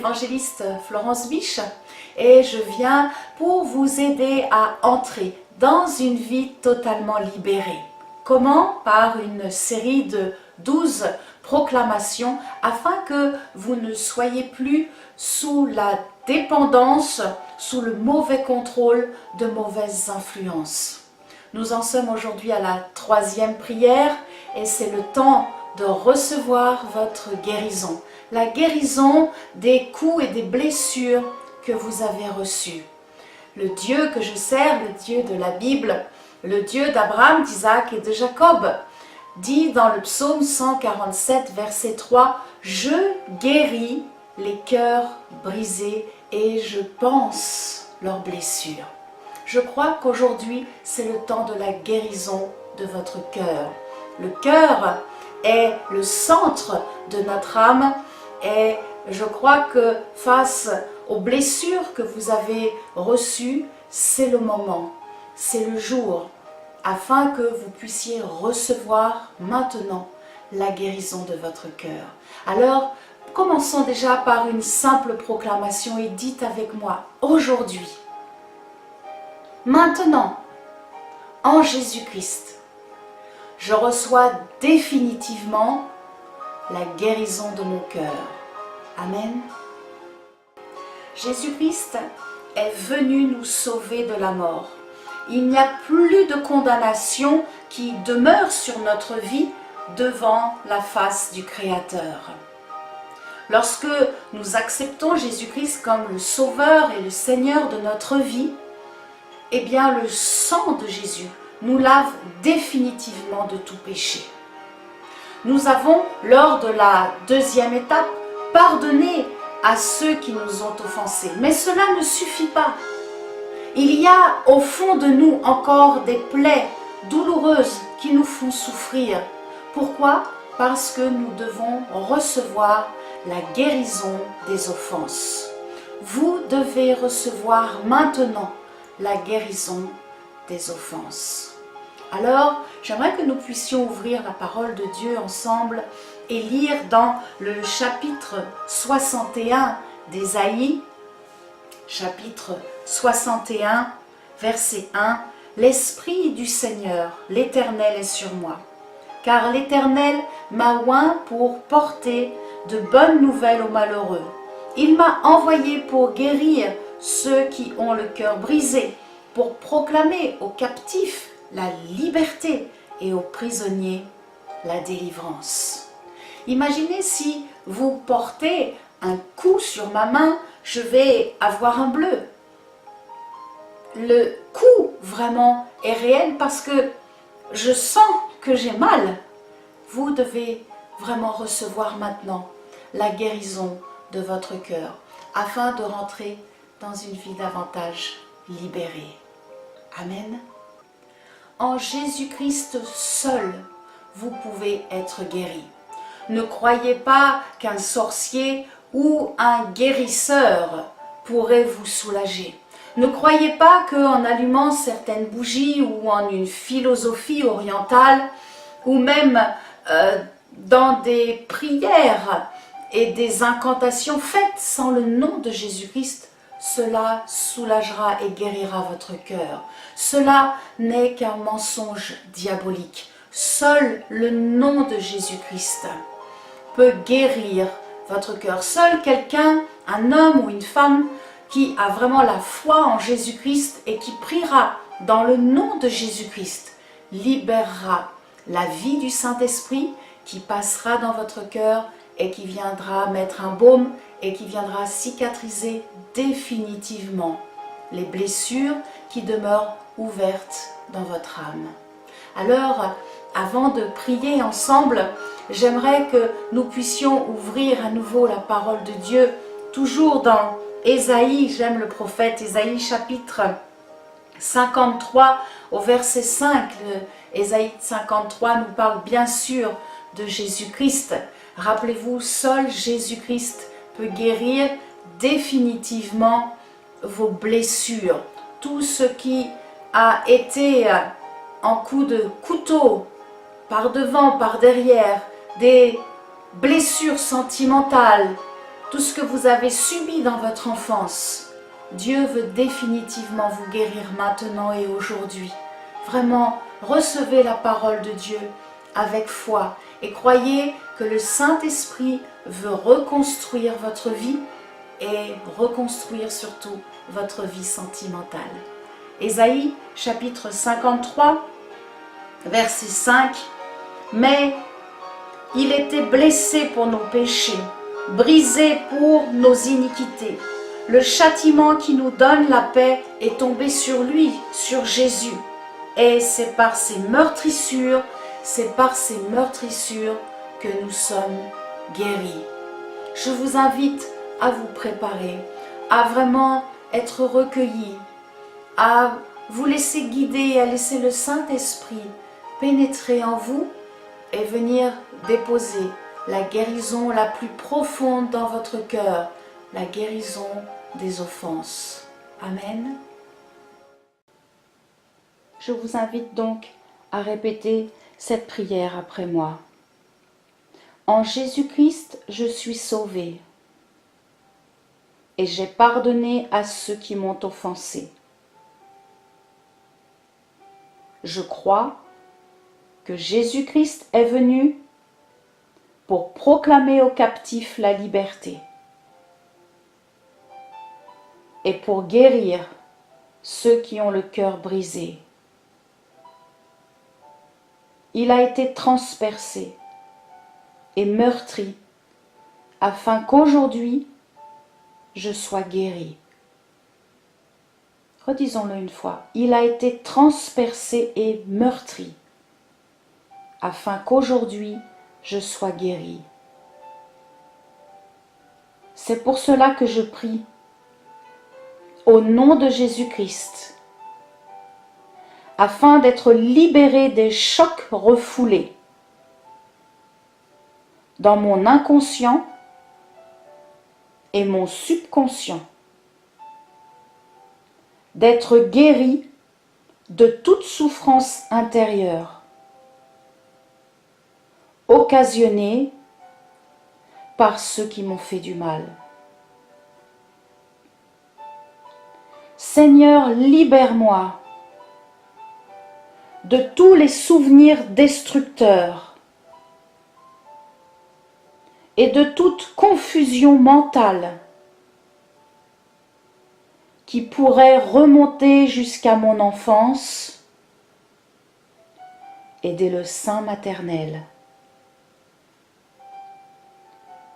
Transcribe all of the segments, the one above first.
l'évangéliste Florence Biche et je viens pour vous aider à entrer dans une vie totalement libérée. Comment? Par une série de 12 proclamations afin que vous ne soyez plus sous la dépendance, sous le mauvais contrôle de mauvaises influences. Nous en sommes aujourd'hui à la 3e prière et c'est le temps de recevoir votre guérison. La guérison des coups et des blessures que vous avez reçus. Le Dieu que je sers, le Dieu de la Bible, le Dieu d'Abraham, d'Isaac et de Jacob, dit dans le psaume 147, verset 3, « Je guéris les cœurs brisés et je pense leurs blessures. » Je crois qu'aujourd'hui, c'est le temps de la guérison de votre cœur. Le cœur est le centre de notre âme et je crois que face aux blessures que vous avez reçues, c'est le moment, c'est le jour, afin que vous puissiez recevoir maintenant la guérison de votre cœur. Alors, commençons déjà par une simple proclamation et dites avec moi, aujourd'hui, maintenant, en Jésus-Christ, je reçois définitivement la guérison de mon cœur. Amen. Jésus-Christ est venu nous sauver de la mort. Il n'y a plus de condamnation qui demeure sur notre vie devant la face du Créateur. Lorsque nous acceptons Jésus-Christ comme le Sauveur et le Seigneur de notre vie, eh bien le sang de Jésus nous lave définitivement de tout péché. Nous avons, lors de la 2e étape, pardonné à ceux qui nous ont offensés. Mais cela ne suffit pas. Il y a au fond de nous encore des plaies douloureuses qui nous font souffrir. Pourquoi? Parce que nous devons recevoir la guérison des offenses. Vous devez recevoir maintenant la guérison des offenses. Alors, j'aimerais que nous puissions ouvrir la parole de Dieu ensemble et lire dans le chapitre 61 d'Ésaïe, chapitre 61, verset 1, « L'Esprit du Seigneur, l'Éternel est sur moi, car l'Éternel m'a oint pour porter de bonnes nouvelles aux malheureux. Il m'a envoyé pour guérir ceux qui ont le cœur brisé, pour proclamer aux captifs la liberté et aux prisonniers la délivrance. » Imaginez si vous portez un coup sur ma main, je vais avoir un bleu. Le coup vraiment est réel parce que je sens que j'ai mal. Vous devez vraiment recevoir maintenant la guérison de votre cœur afin de rentrer dans une vie davantage libérée. Amen. En Jésus-Christ seul, vous pouvez être guéri. Ne croyez pas qu'un sorcier ou un guérisseur pourrait vous soulager. Ne croyez pas qu'en allumant certaines bougies ou en une philosophie orientale ou même dans des prières et des incantations faites sans le nom de Jésus-Christ, cela soulagera et guérira votre cœur. Cela n'est qu'un mensonge diabolique. Seul le nom de Jésus-Christ peut guérir votre cœur. Seul quelqu'un, un homme ou une femme qui a vraiment la foi en Jésus-Christ et qui priera dans le nom de Jésus-Christ, libérera la vie du Saint-Esprit qui passera dans votre cœur et qui viendra mettre un baume et qui viendra cicatriser définitivement les blessures qui demeurent ouvertes dans votre âme. Alors, avant de prier ensemble, j'aimerais que nous puissions ouvrir à nouveau la parole de Dieu, toujours dans Ésaïe, j'aime le prophète Ésaïe chapitre 53 au verset 5. Ésaïe 53 nous parle bien sûr de Jésus-Christ. Rappelez-vous, seul Jésus-Christ peut guérir définitivement vos blessures. Tout ce qui a été en coup de couteau, par devant, par derrière, des blessures sentimentales, tout ce que vous avez subi dans votre enfance. Dieu veut définitivement vous guérir maintenant et aujourd'hui. Vraiment, recevez la parole de Dieu avec foi et croyez que le Saint-Esprit veut reconstruire votre vie et reconstruire surtout votre vie sentimentale. Ésaïe chapitre 53, verset 5. Mais il était blessé pour nos péchés, brisé pour nos iniquités. Le châtiment qui nous donne la paix est tombé sur lui, sur Jésus. Et c'est par ses meurtrissures que nous sommes guéris. Je vous invite à vous préparer, à vraiment être recueillis, à vous laisser guider, à laisser le Saint-Esprit pénétrer en vous et venir déposer la guérison la plus profonde dans votre cœur, la guérison des offenses. Amen. Je vous invite donc à répéter cette prière après moi. En Jésus-Christ, je suis sauvé et j'ai pardonné à ceux qui m'ont offensé. Je crois que Jésus-Christ est venu pour proclamer aux captifs la liberté et pour guérir ceux qui ont le cœur brisé. Il a été transpercé et meurtri afin qu'aujourd'hui je sois guéri. Redisons-le une fois. Il a été transpercé et meurtri afin qu'aujourd'hui je sois guéri. C'est pour cela que je prie au nom de Jésus-Christ, afin d'être libéré des chocs refoulés dans mon inconscient et mon subconscient, d'être guéri de toute souffrance intérieure occasionnée par ceux qui m'ont fait du mal. Seigneur, libère-moi de tous les souvenirs destructeurs et de toute confusion mentale qui pourrait remonter jusqu'à mon enfance et dès le sein maternel.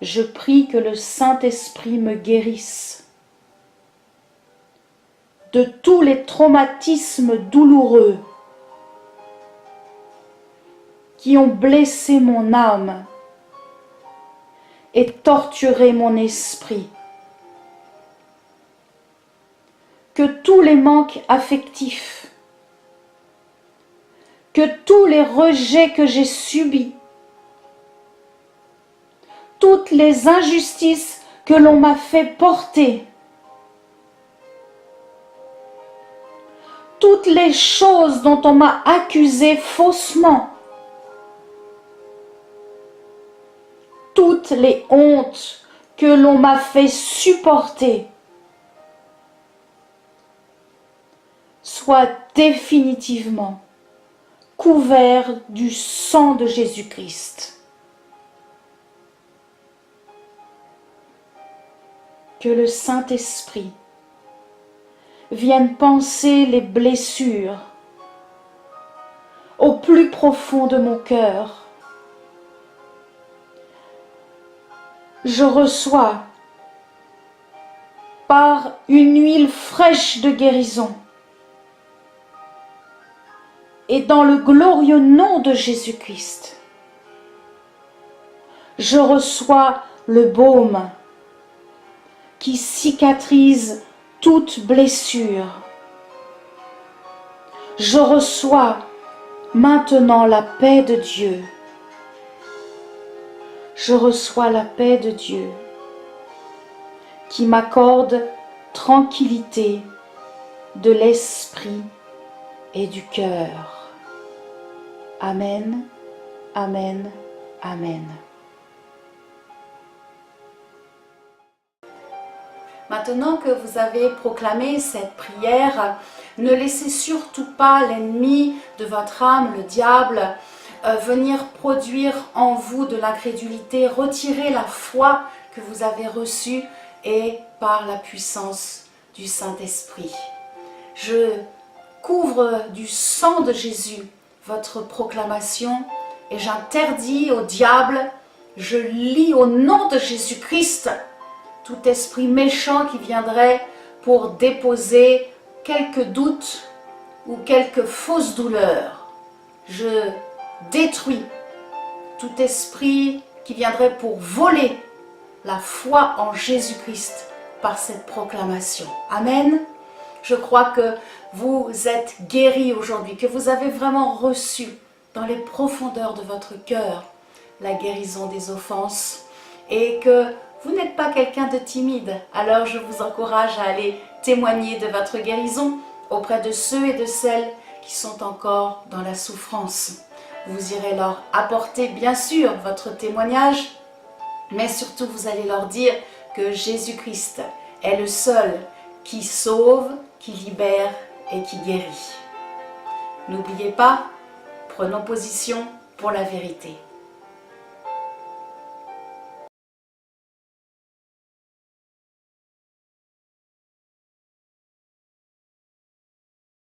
Je prie que le Saint-Esprit me guérisse de tous les traumatismes douloureux qui ont blessé mon âme et torturé mon esprit. Que tous les manques affectifs, que tous les rejets que j'ai subis, toutes les injustices que l'on m'a fait porter, toutes les choses dont on m'a accusé faussement, toutes les hontes que l'on m'a fait supporter, soient définitivement couverts du sang de Jésus-Christ. Que le Saint-Esprit vienne panser les blessures au plus profond de mon cœur. Je reçois par une huile fraîche de guérison et dans le glorieux nom de Jésus-Christ, je reçois le baume qui cicatrise toute blessure. Je reçois maintenant la paix de Dieu. Je reçois la paix de Dieu qui m'accorde tranquillité de l'esprit et du cœur. Amen, amen, amen. Maintenant que vous avez proclamé cette prière, ne laissez surtout pas l'ennemi de votre âme, le diable, venir produire en vous de l'incrédulité. Retirez la foi que vous avez reçue et par la puissance du Saint-Esprit. Je couvre du sang de Jésus votre proclamation et j'interdis au diable, je lis au nom de Jésus-Christ tout esprit méchant qui viendrait pour déposer quelques doutes ou quelques fausses douleurs. Je détruis tout esprit qui viendrait pour voler la foi en Jésus-Christ par cette proclamation. Amen. Je crois que vous êtes guéris aujourd'hui, que vous avez vraiment reçu dans les profondeurs de votre cœur la guérison des offenses et que vous n'êtes pas quelqu'un de timide. Alors je vous encourage à aller témoigner de votre guérison auprès de ceux et de celles qui sont encore dans la souffrance. Vous irez leur apporter bien sûr votre témoignage, mais surtout vous allez leur dire que Jésus-Christ est le seul qui sauve, qui libère et qui guérit. N'oubliez pas, prenons position pour la vérité.